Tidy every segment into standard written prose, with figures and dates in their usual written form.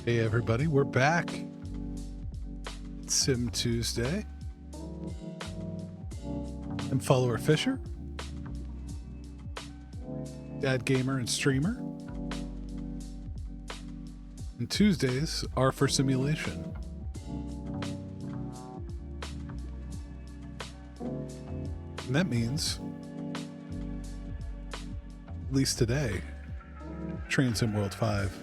Hey everybody, we're back. It's Sim Tuesday. I'm follower Fisher, dad gamer and streamer. And Tuesdays are for simulation. And that means, at least today, Train Sim World 5.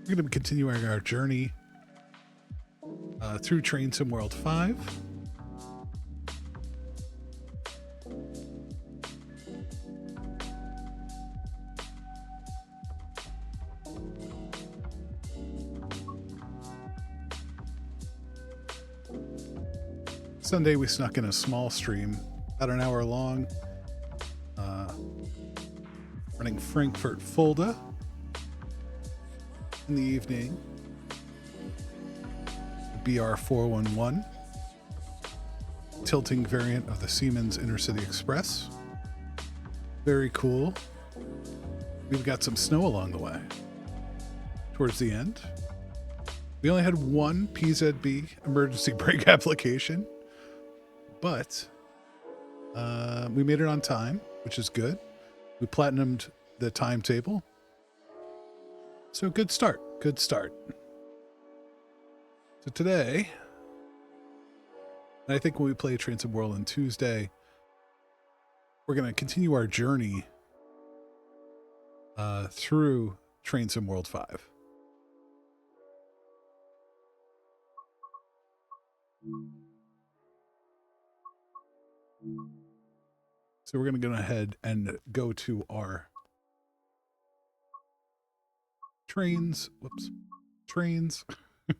We're going to be continuing our journey through Train Sim World 5. Sunday we snuck in a small stream, about an hour long, running Frankfurt Fulda. In the evening, BR411, tilting variant of the Siemens Intercity Express. Very cool. We've got some snow along the way. Towards the end, we only had one PZB emergency brake application, but we made it on time, which is good. We platinumed the timetable. So good start. So today, and I think when we play Train Sim World on Tuesday, we're going to continue our journey through Train Sim World 5. So we're going to go ahead and go to our trains, and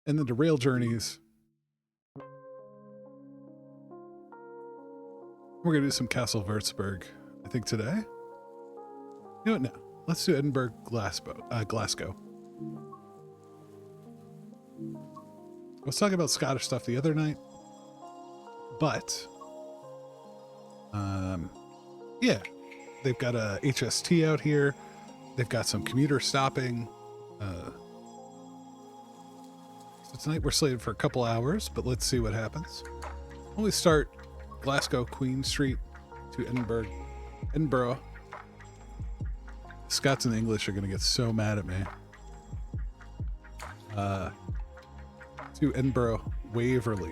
then to rail journeys. We're going to do some Castle Würzburg, I think, today. You know what? No. Let's do Edinburgh, Glasgow. I was talking about Scottish stuff the other night, but yeah, they've got a HST out here. They've got some commuter stopping. So tonight we're slated for a couple hours, but let's see what happens. When we start Glasgow Queen Street to Edinburgh. Scots and the English are going to get so mad at me. To Edinburgh Waverley.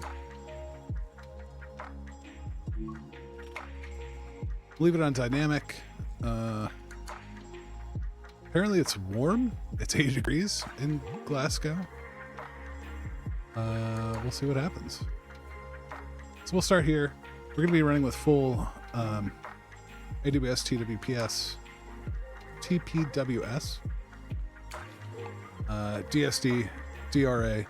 Leave it on dynamic. Apparently it's warm. It's 80 degrees in Glasgow. We'll see what happens. So we'll start here. We're going to be running with full AWS, TPWS, DSD, DRA.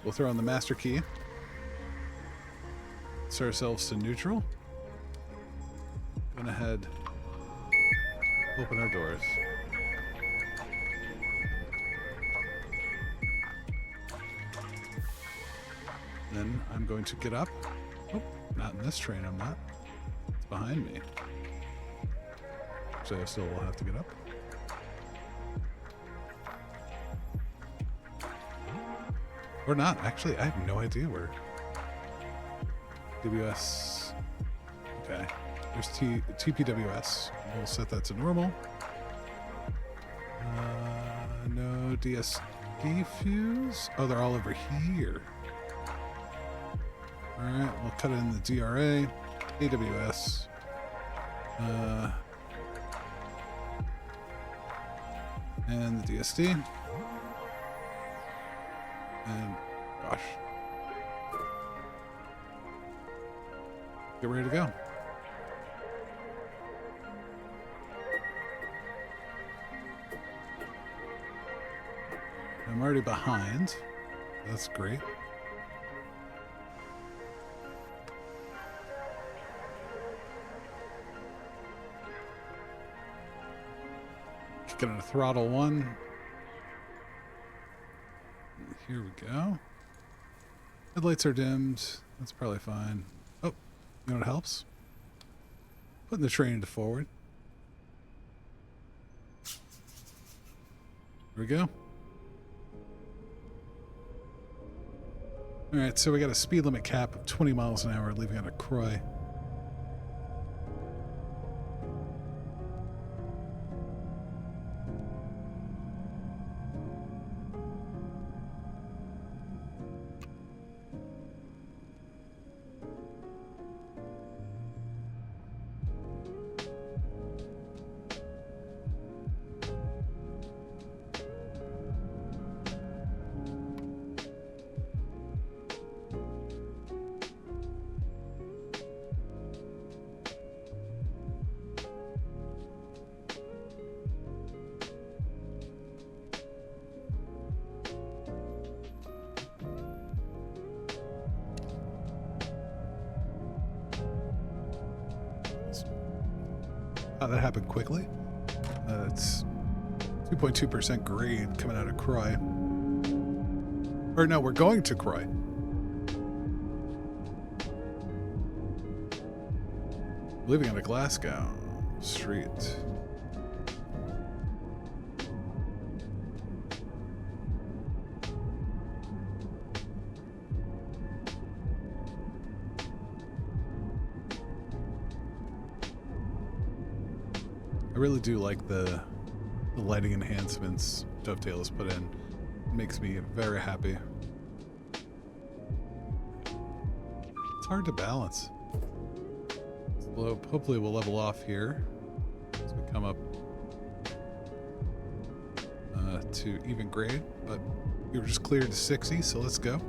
We'll throw on the master key. Set ourselves to neutral. Going ahead, open our doors. Then I'm going to get up. Oh, not in this train, I'm not. It's behind me. So I still will have to get up. Or not. Actually, I have no idea where. WS. Okay. There's TPWS. We'll set that to normal. No DSD fuse. Oh, they're all over here. Alright, we'll cut in the DRA, AWS. And the DSD. And, gosh. Get ready to go. I'm already behind. That's great. Kicking into throttle 1. Here we go. Headlights are dimmed. That's probably fine. Oh, you know what helps? Putting the train into forward. Here we go. Alright, so we got a speed limit cap of 20 miles an hour leaving out of Croy. Oh, that happened quickly. It's 2.2% grade coming out of Croy. Or no, we're going to Croy. Living out of Glasgow Street. I really do like the lighting enhancements Dovetail has put in. It makes me very happy. It's hard to balance. Slope. Hopefully we'll level off here as we come up to even grade, but we were just cleared to 60, so let's go.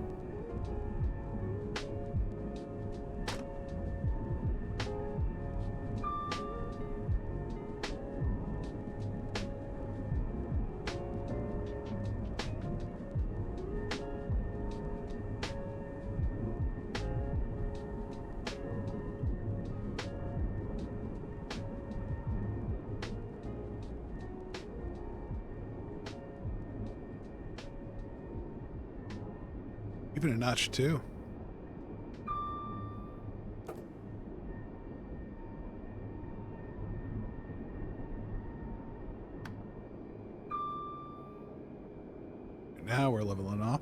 Even a notch too. Now we're leveling off.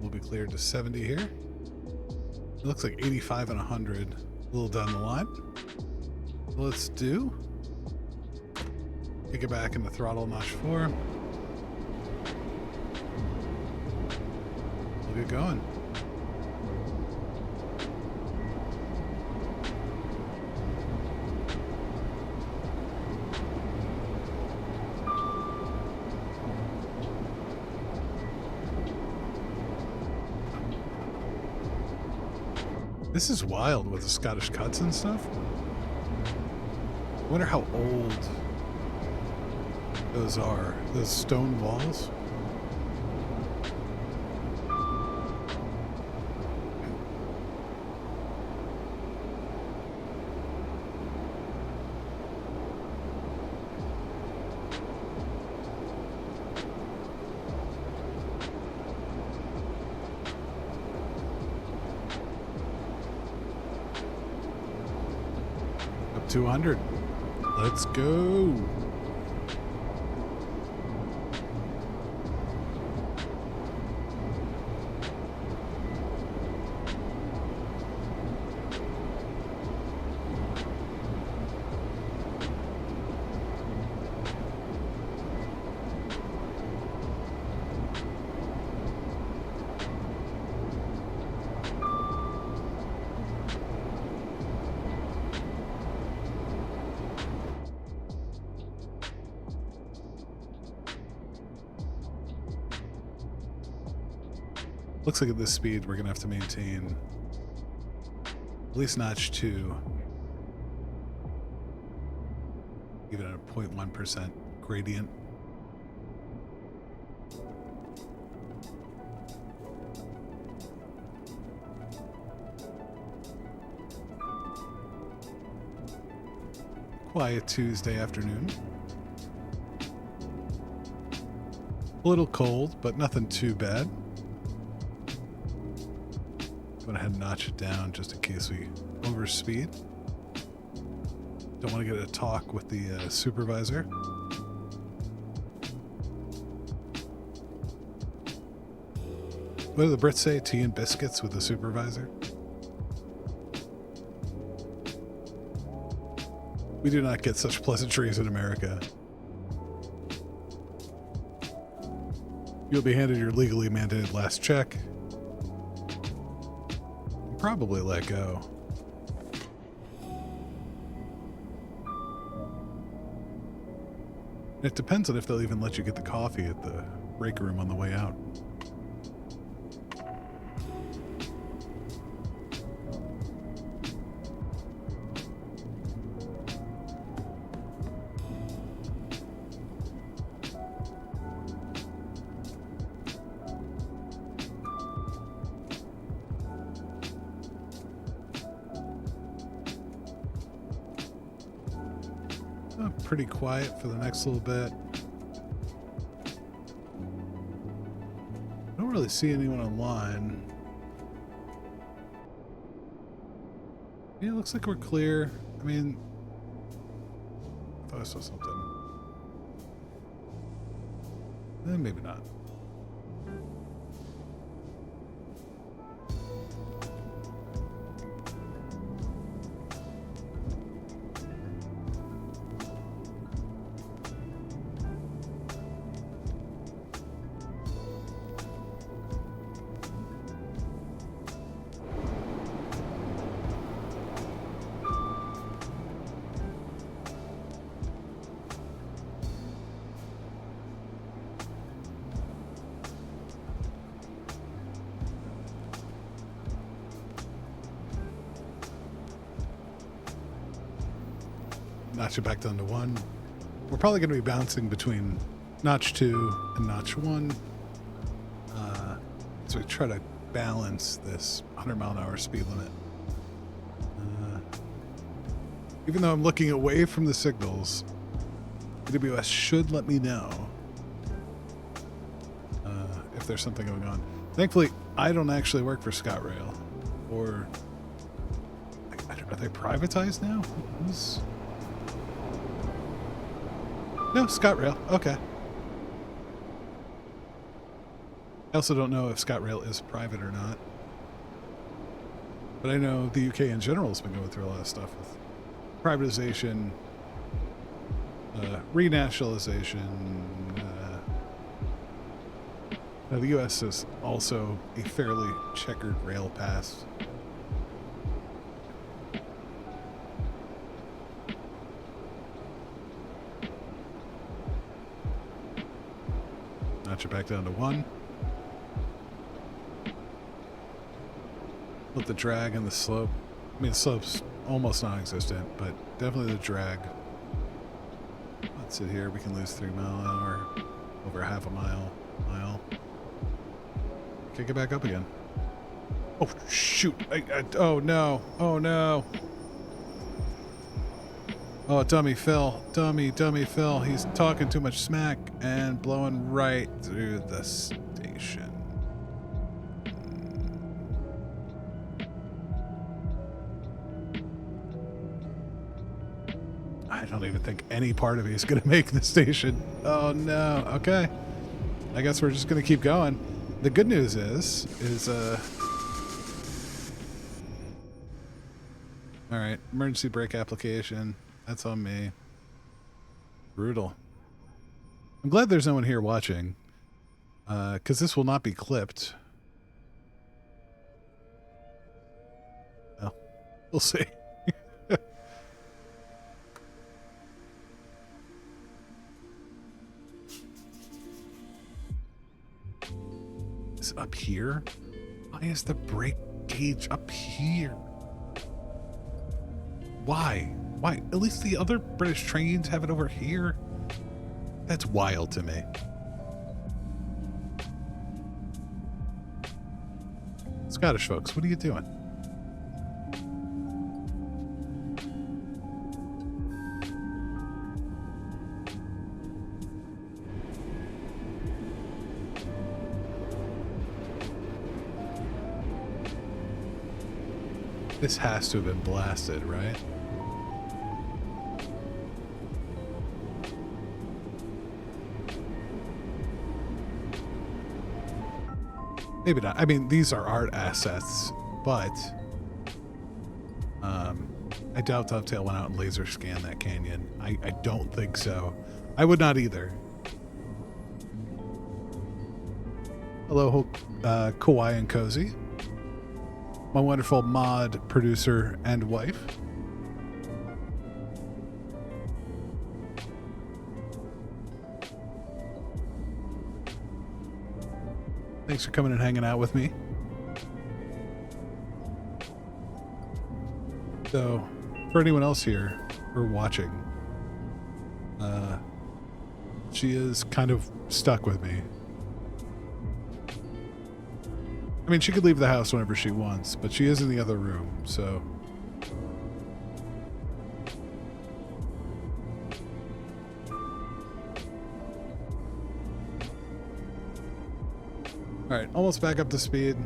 We'll be cleared to 70 here. It looks like 85 and 100 a little down the line. Let's do. Kick it back into throttle notch 4. We'll get going. This is wild with the Scottish cuts and stuff. I wonder how old those are, those stone walls. 200. Let's go. Looks like at this speed, we're going to have to maintain at least notch 2, even at a 0.1% gradient. Quiet Tuesday afternoon. A little cold, but nothing too bad. Go ahead and notch it down just in case we overspeed. Don't want to get a talk with the supervisor. What do the Brits say? Tea and biscuits with the supervisor? We do not get such pleasantries in America. You'll be handed your legally mandated last check. Probably let go. It depends on if they'll even let you get the coffee at the break room on the way out. Pretty quiet for the next little bit. I don't really see anyone online. Yeah, it looks like we're clear. I mean, I thought I saw something. Maybe not. Notch it back down to 1. We're probably going to be bouncing between notch 2 and notch 1. So we try to balance this 100-mile-an-hour speed limit. Even though I'm looking away from the signals, AWS should let me know if there's something going on. Thankfully, I don't actually work for ScotRail. Or are they privatized now? No, ScotRail. Okay. I also don't know if ScotRail is private or not. But I know the UK in general has been going through a lot of stuff with privatization, renationalization. Now the US is also a fairly checkered rail past. Notch it back down to 1. With the drag and the slope. I mean, the slope's almost non-existent, but definitely the drag. Let's sit here. We can lose 3 miles an hour, over half a mile. Kick it back up again. Oh, shoot. Oh, no. Oh, no. Oh, dummy Phil. Dummy Phil. He's talking too much smack and blowing right through the station. I don't even think any part of me is going to make the station. Oh no. Okay. I guess we're just going to keep going. The good news is all right, emergency brake application. That's on me. Brutal. I'm glad there's no one here watching, because this will not be clipped. Well, we'll see. Is it up here? Why is the brake gauge up here? Why? Why? At least the other British trains have it over here. That's wild to me. Scottish folks, what are you doing? This has to have been blasted, right? Maybe not. I mean, these are art assets, but I doubt Dovetail went out and laser scanned that canyon. I don't think so. I would not either. Hello, Kawaii and Cozy. My wonderful mod producer and wife. Thanks for coming and hanging out with me. So, for anyone else here or watching, she is kind of stuck with me. I mean, she could leave the house whenever she wants, but she is in the other room, so... Alright, almost back up to speed.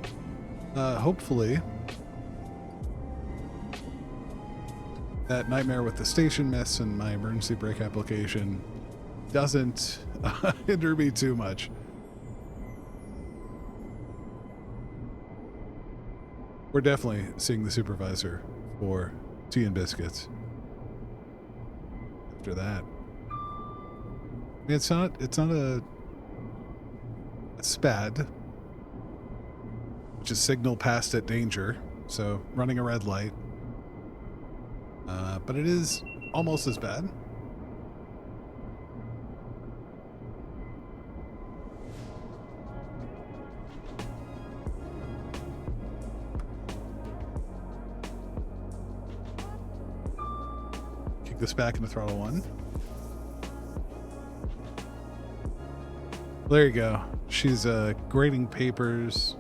Hopefully... that nightmare with the station miss and my emergency brake application doesn't hinder me too much. We're definitely seeing the supervisor for tea and biscuits. After that, I mean, it's not a SPAD, which is signal passed at danger, so running a red light. But it is almost as bad. Kick this back into throttle 1. There you go. She's grading papers.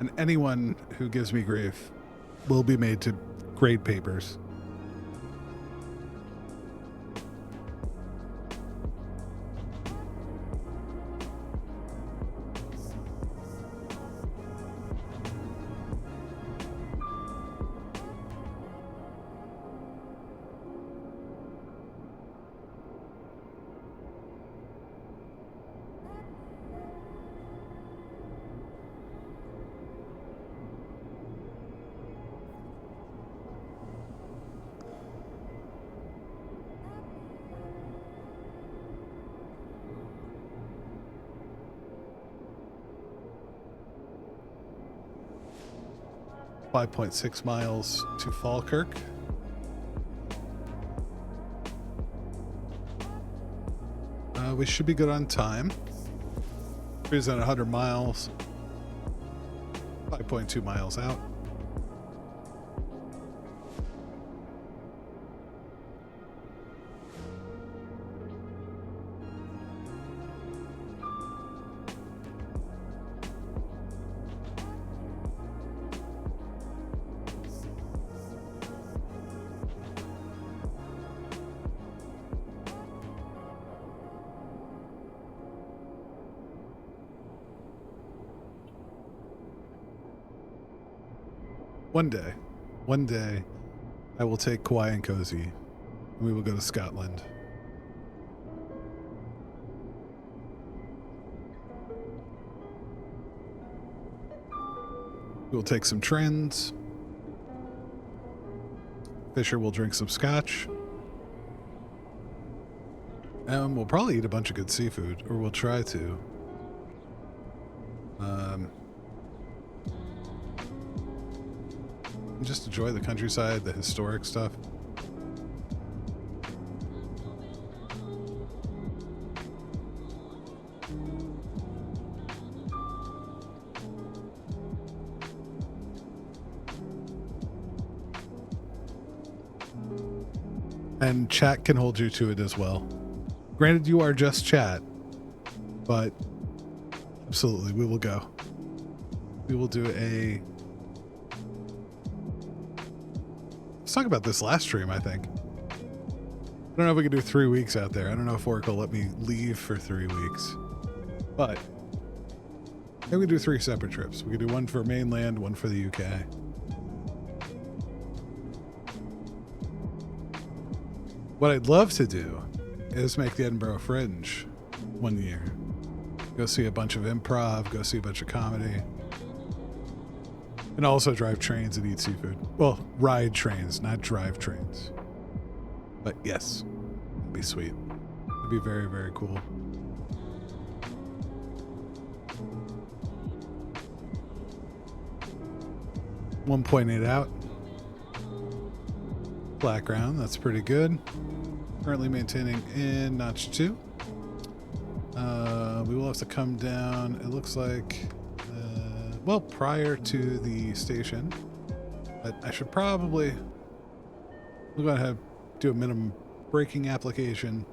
And anyone who gives me grief will be made to grade papers. .6 miles to Falkirk. We should be good on time. Cruise at 100 miles. 5.2 miles out. One day, I will take Kawaii and Cozy and we will go to Scotland. We'll take some trains. Fisher will drink some scotch. And we'll probably eat a bunch of good seafood, or we'll try to. Just enjoy the countryside, the historic stuff. And chat can hold you to it as well. Granted, you are just chat, but absolutely, we will go. We will do a... Let's talk about this last stream, I think. I don't know if we can do 3 weeks out there. I don't know if Oracle let me leave for 3 weeks. But maybe we do 3 separate trips. We could do one for mainland, one for the UK. What I'd love to do is make the Edinburgh Fringe one year. Go see a bunch of improv, go see a bunch of comedy. And also drive trains and eat seafood. Well, ride trains, not drive trains. But yes, it'd be sweet. It'd be very, very cool. .8 out. Background, that's pretty good. Currently maintaining in notch 2. We will have to come down, it looks like, well, prior to the station. But I should probably, we're going to have do a minimum braking application.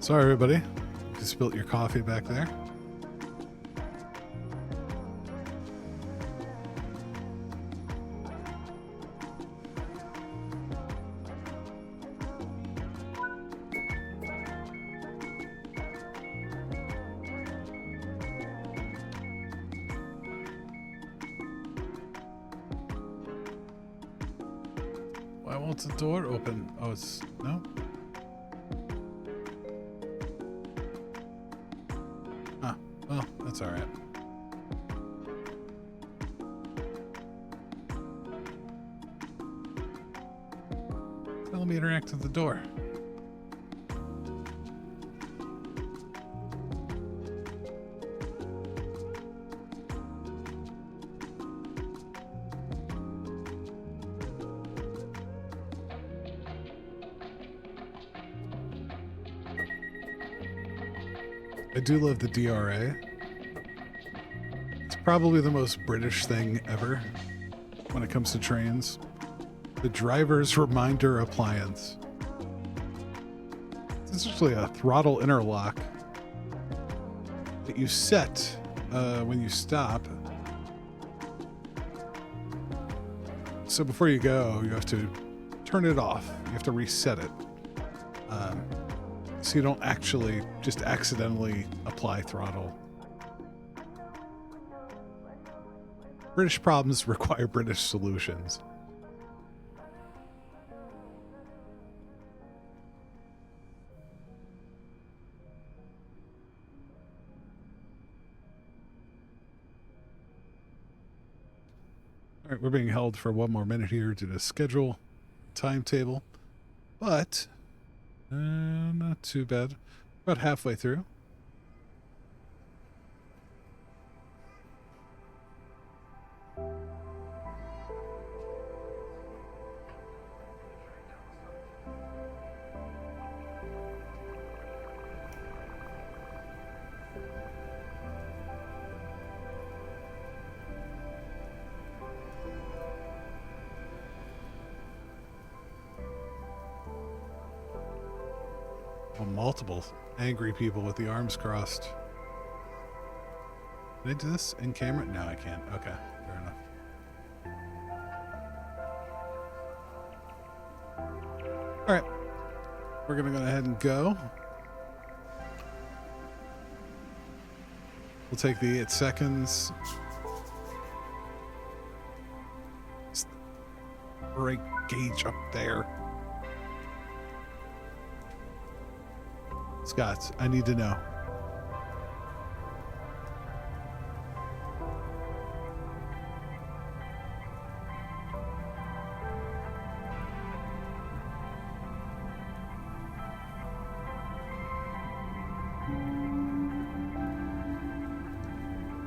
Sorry, everybody. You spilt your coffee back there. Why won't the door open? Oh, it's... no? Well, that's all right. Let me interact with the door. I do love the DRA. It's probably the most British thing ever when it comes to trains. The driver's reminder appliance. It's essentially a throttle interlock that you set when you stop. So before you go, you have to turn it off. You have to reset it. So you don't actually just accidentally apply throttle. British problems require British solutions. All right, we're being held for one more minute here due to schedule timetable, but Not too bad. About halfway through. Well, multiple angry people with the arms crossed. Can I do this in camera? No, I can't. Okay, fair enough. All right, we're gonna go ahead and go. We'll take the 8 seconds. Brake gauge up there. Scott, I need to know.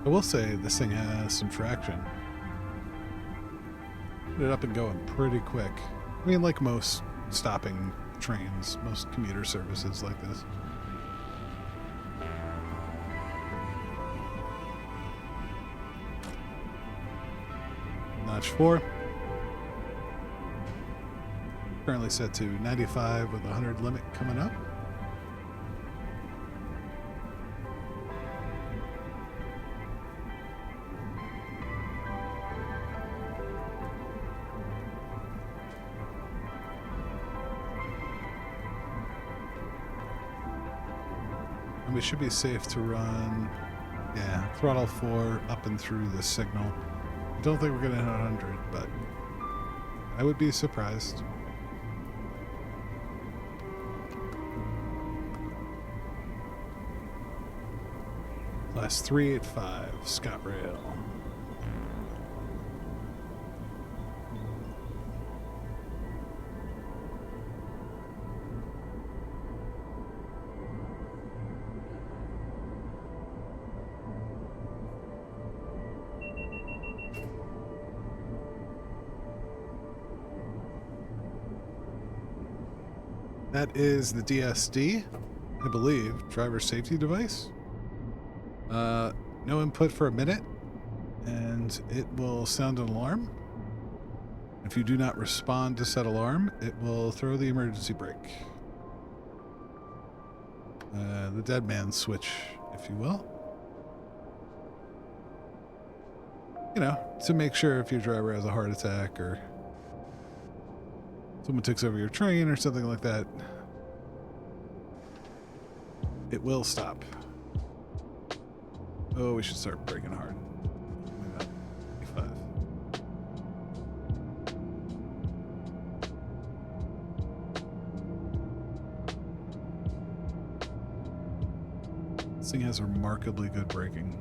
I will say this thing has some traction. Put it up and going pretty quick. I mean, like most stopping trains, most commuter services like this. Notch 4. Currently set to 95 with a 100 limit coming up. And we should be safe to run, yeah, throttle 4 up and through the signal. I don't think we're going to hit 100, but I would be surprised. Class 385, ScotRail. That is the DSD, I believe, driver safety device. No input for a minute, and it will sound an alarm. If you do not respond to said alarm, it will throw the emergency brake. The dead man switch, if you will. You know, to make sure if your driver has a heart attack or someone takes over your train or something like that, it will stop. Oh, we should start braking hard. Maybe about 85. This thing has remarkably good braking.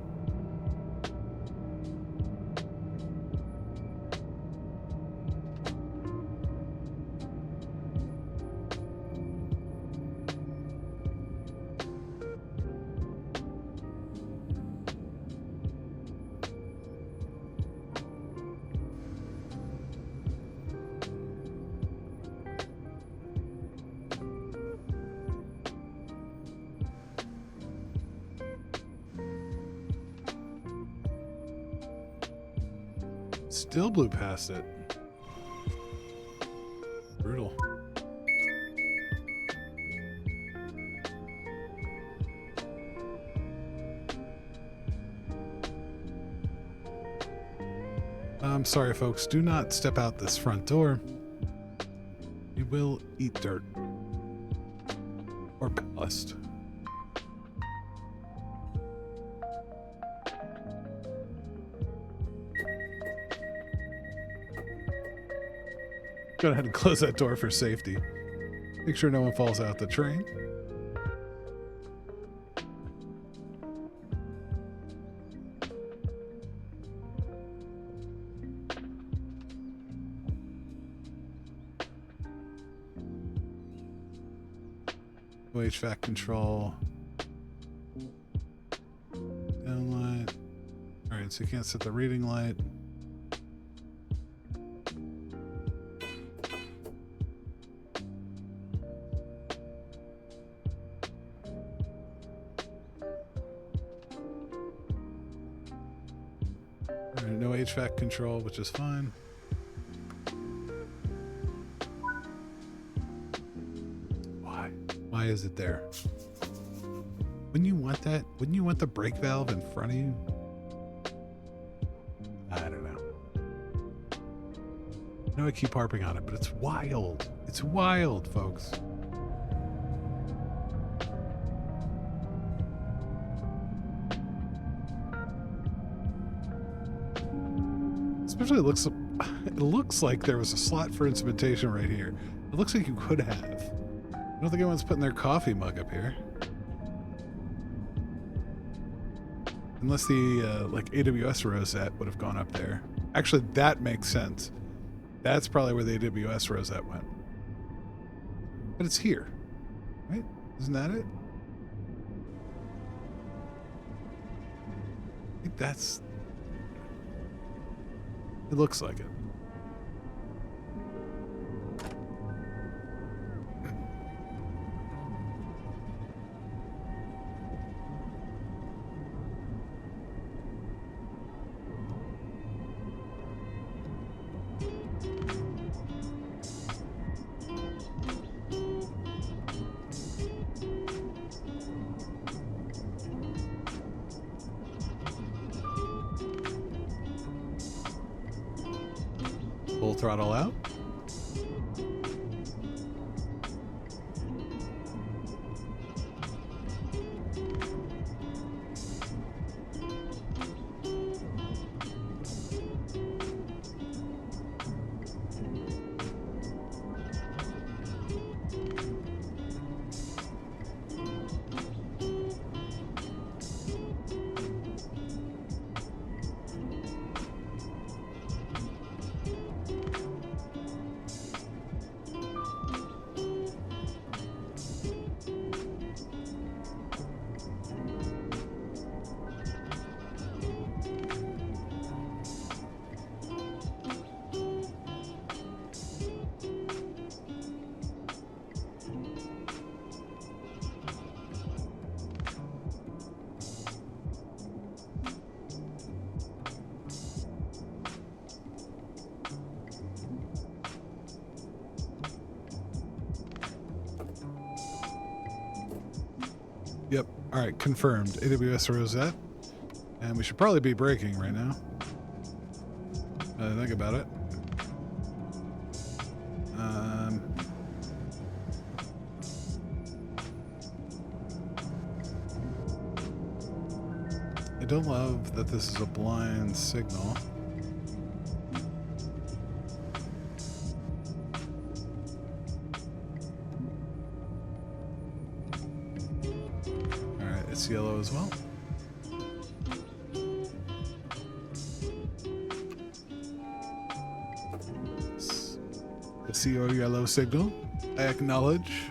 Still blew past it. Brutal. I'm sorry, folks. Do not step out this front door. You will eat dirt. Or ballast. Go ahead and close that door for safety. Make sure no one falls out the train. No HVAC control. Downlight. Alright, so you can't set the reading light. Alright, no HVAC control, which is fine. Why is it there? Wouldn't you want that? Wouldn't you want the brake valve in front of you? I don't know. I know I keep harping on it, but it's wild. It's wild, folks. Especially it looks like there was a slot for instrumentation right here. It looks like you could have. I don't think anyone's putting their coffee mug up here. Unless the like AWS rosette would have gone up there. Actually, that makes sense. That's probably where the AWS rosette went. But it's here, right? Isn't that it? I think that's... It looks like it. Full throttle out. Yep. All right. Confirmed. AWS rosette. And we should probably be braking right now. Think about it. I don't love that this is a blind signal. It's yellow as well. I see your yellow signal. I acknowledge.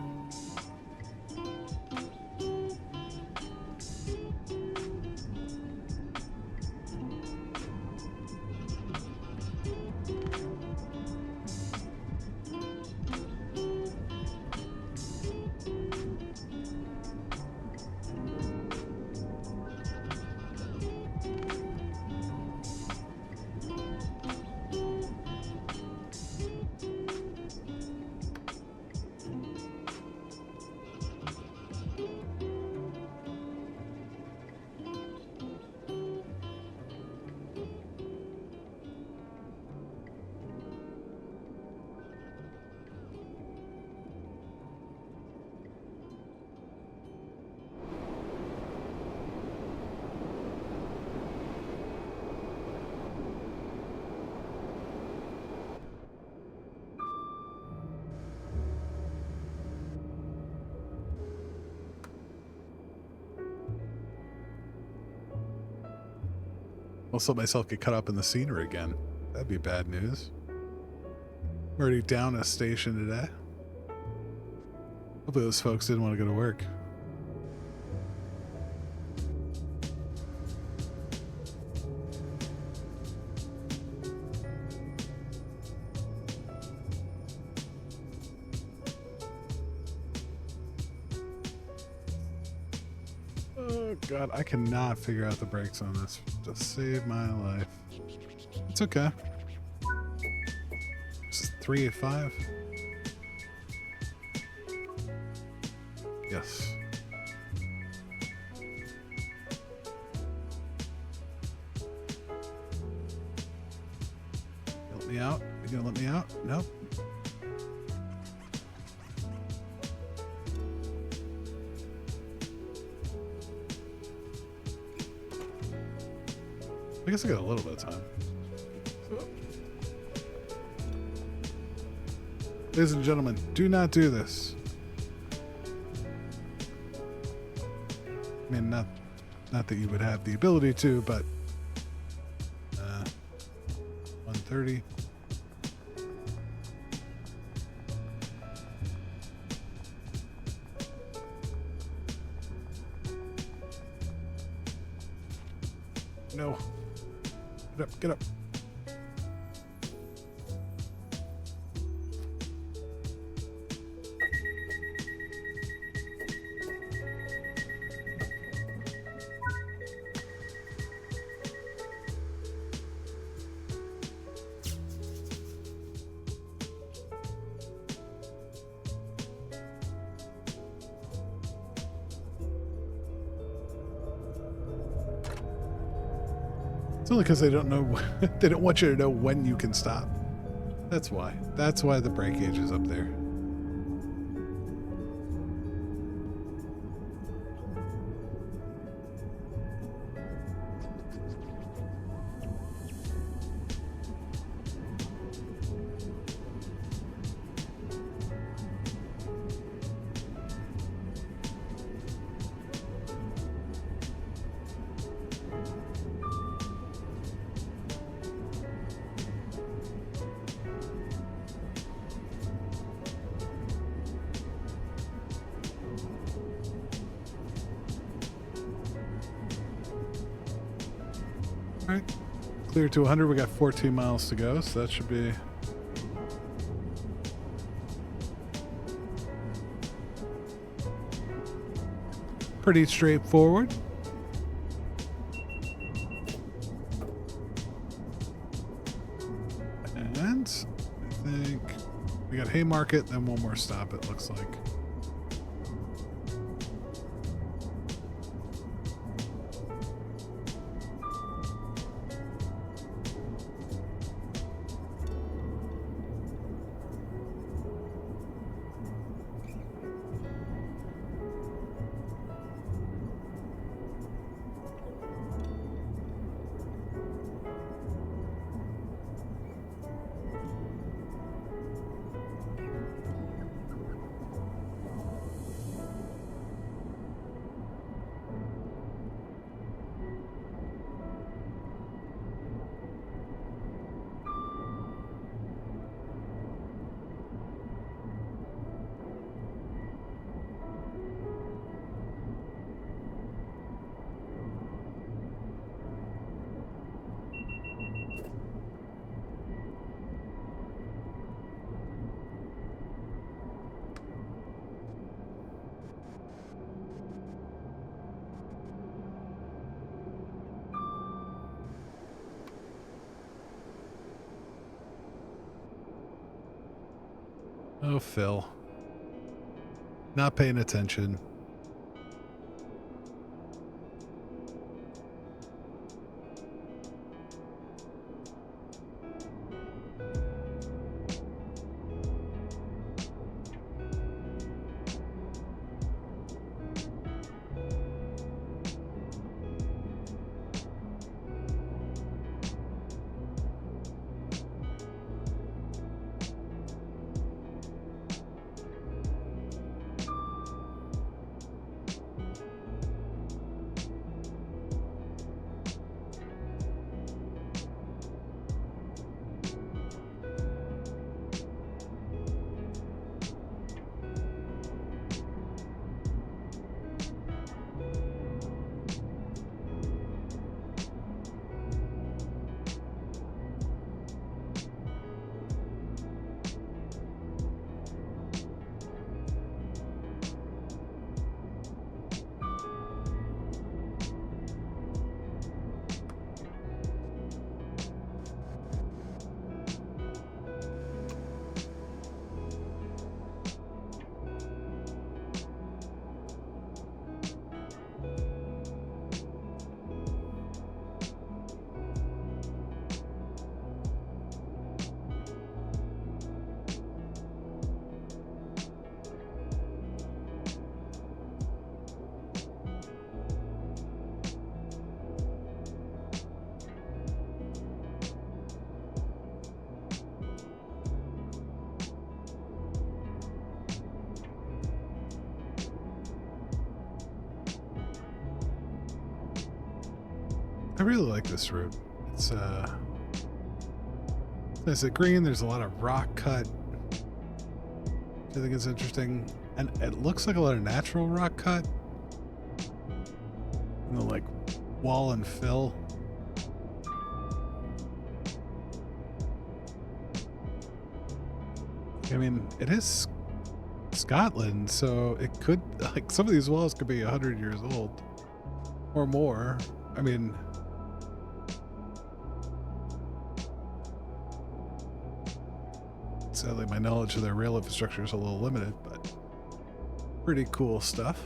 I'll let myself get caught up in the scenery again. That'd be bad news. I'm already down a station today. Hopefully those folks didn't want to go to work. Oh God, I cannot figure out the brakes on this to save my life. It's okay. This is 385. Yes. Let me out? You gonna let me out? Nope. I guess I got a little bit of time. Ladies and gentlemen, do not do this. I mean, not that you would have the ability to, but 130. No. Get up, get up. It's only because they don't know, they don't want you to know when you can stop. That's why. That's why the brake gauge is up there. All right, clear to 100. We got 14 miles to go, so that should be pretty straightforward. And I think we got Haymarket, then one more stop, it looks like. Oh, Phil. Not paying attention. I really like this route. It's nice and green. There's a lot of rock cut, which I think is interesting, and it looks like a lot of natural rock cut. And the like wall and fill. I mean, it is Scotland, so it could, like, some of these walls could be 100 years old or more. I mean, sadly, my knowledge of their rail infrastructure is a little limited, but pretty cool stuff.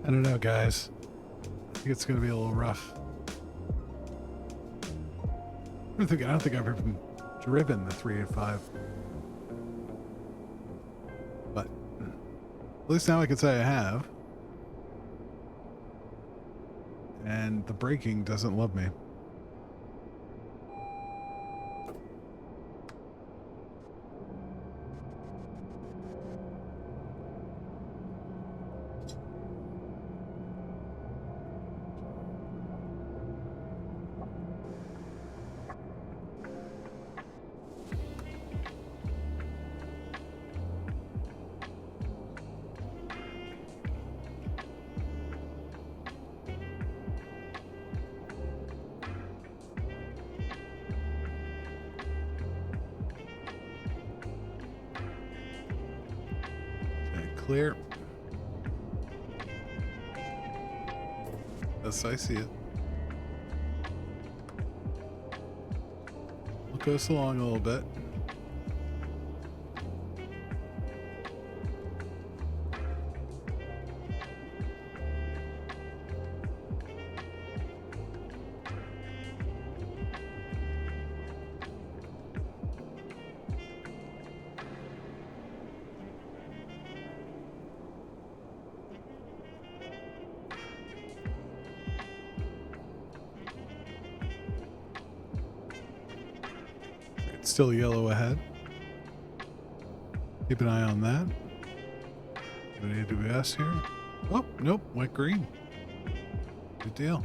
I don't know, guys. I think it's going to be a little rough. I don't think I've ever driven the 385. But at least now I can say I have. And the braking doesn't love me. Clear. Yes, I see it. We'll coast along a little bit. Still yellow ahead. Keep an eye on that. Any AWS here? Oh, nope, went green. Good deal.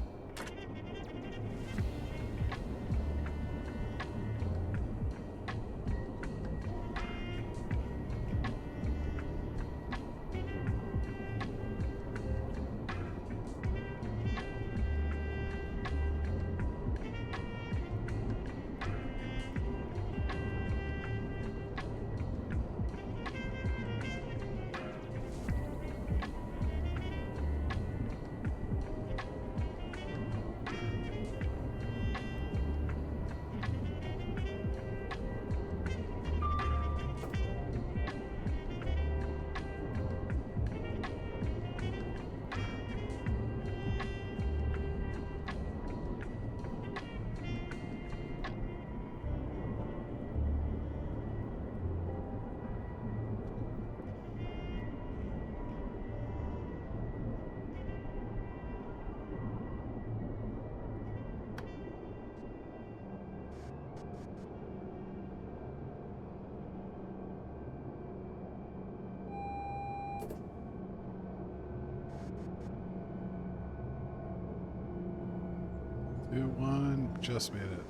Two, one, just made it.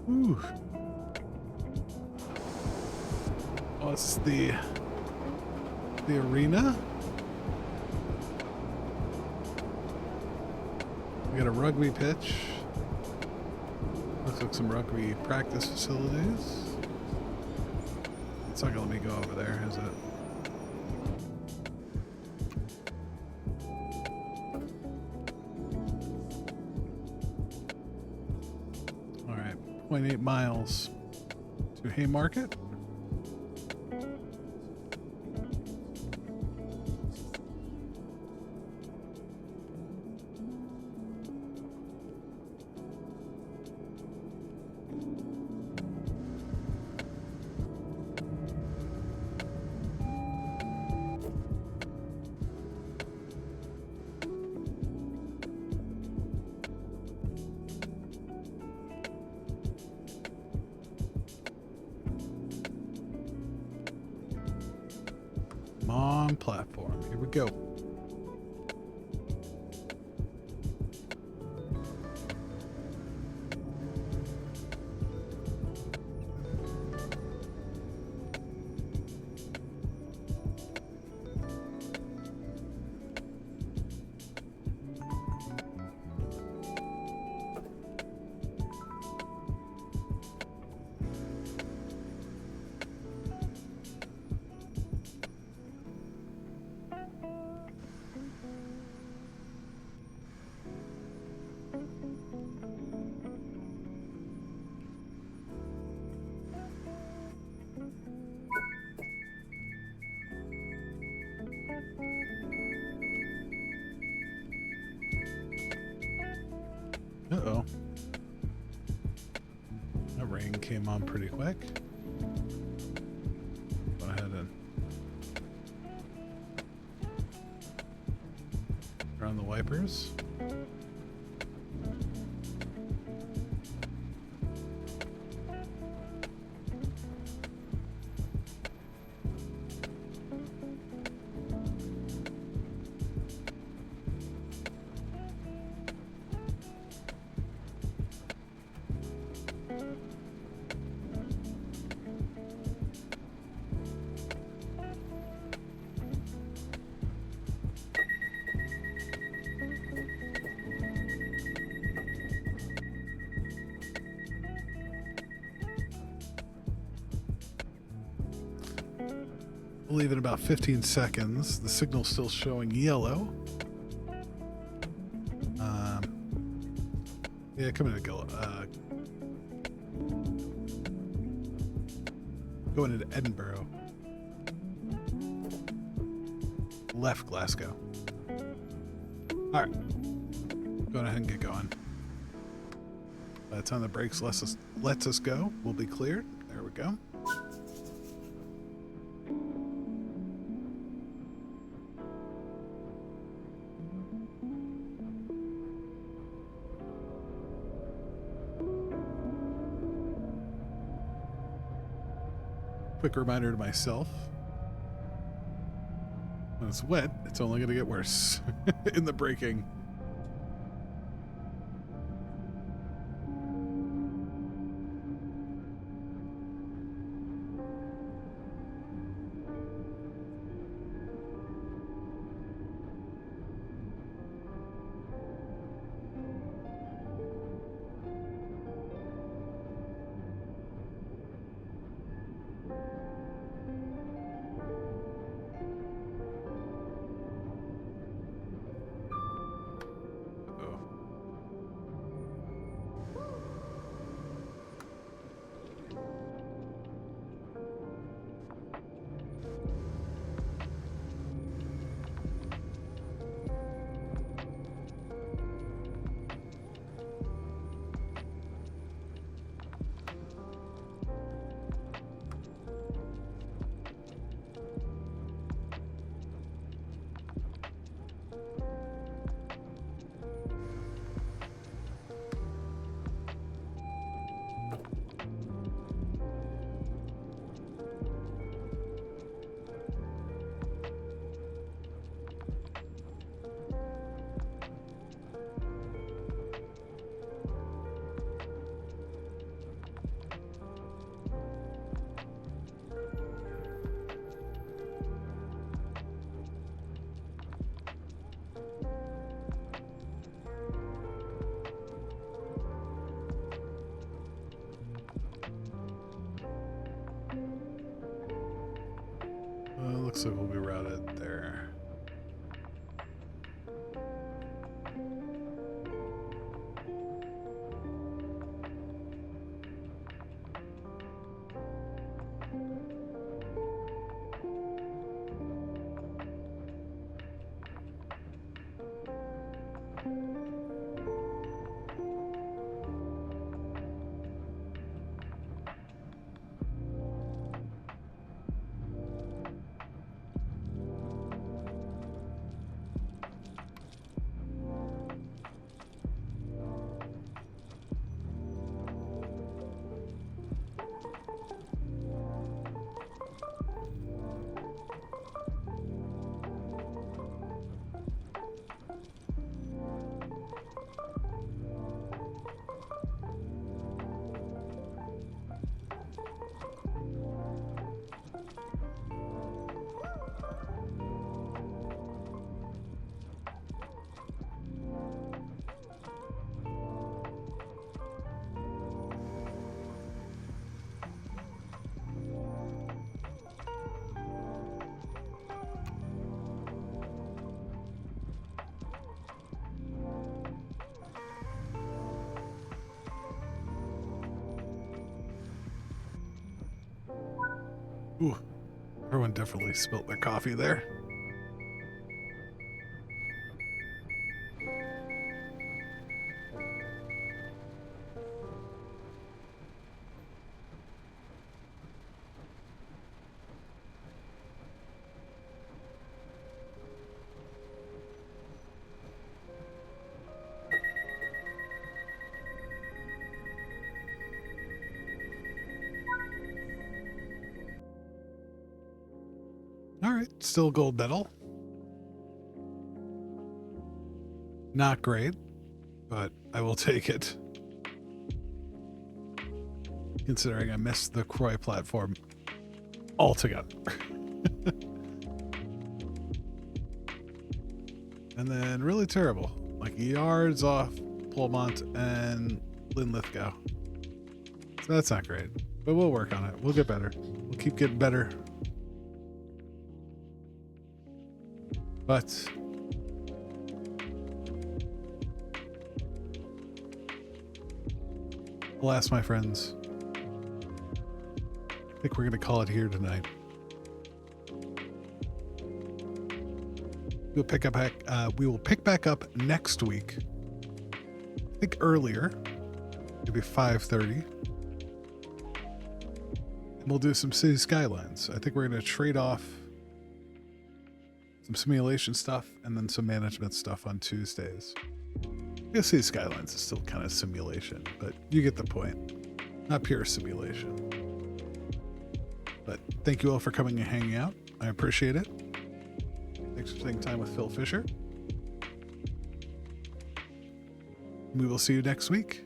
Ooh. Oh, it's the arena. We got a rugby pitch. Looks like some rugby practice facilities. It's not gonna let me go over there, is it? All right, 0.8 miles to Haymarket. On platform. Here we go. Uh-oh. That rain came on pretty quick. Go ahead and turn on the wipers. We'll leave it about 15 seconds. The signal's still showing yellow. Yeah, come in, go. Going into Edinburgh. Left Glasgow. All right. Go ahead and get going. By the time the brakes lets us go, we'll be cleared. There we go. Quick reminder to myself. When it's wet, it's only going to get worse in the braking. Looks like we'll be routed there. Ooh, everyone definitely spilt their coffee there. All right, still gold medal. Not great, but I will take it. Considering I missed the Croy platform altogether. And then really terrible, like yards off Polmont and Linlithgow. So that's not great, but we'll work on it. We'll get better. We'll keep getting better. But alas, my friends, I think we're going to call it here tonight. We will pick back up next week. I think earlier, maybe 5:30. And we'll do some City Skylines. I think we're going to trade off some simulation stuff and then some management stuff on Tuesdays. I guess City Skylines is still kind of simulation, but you get the point. Not pure simulation. But Thank you all for coming and hanging out. I appreciate it. Thanks for spending time with Phil Fisher. We will see you next week.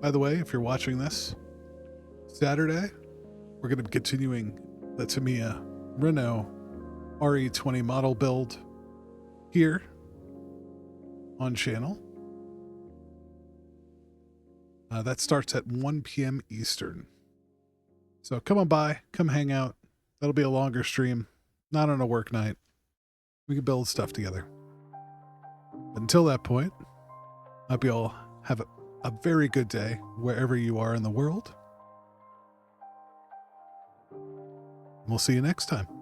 By the way, if you're watching this, Saturday, we're going to be continuing the Tamiya Renault RE20 model build here on channel. That starts at 1 p.m. Eastern. So come on by, come hang out. That'll be a longer stream, not on a work night. We can build stuff together. But until that point, I hope you all have a very good day wherever you are in the world. We'll see you next time.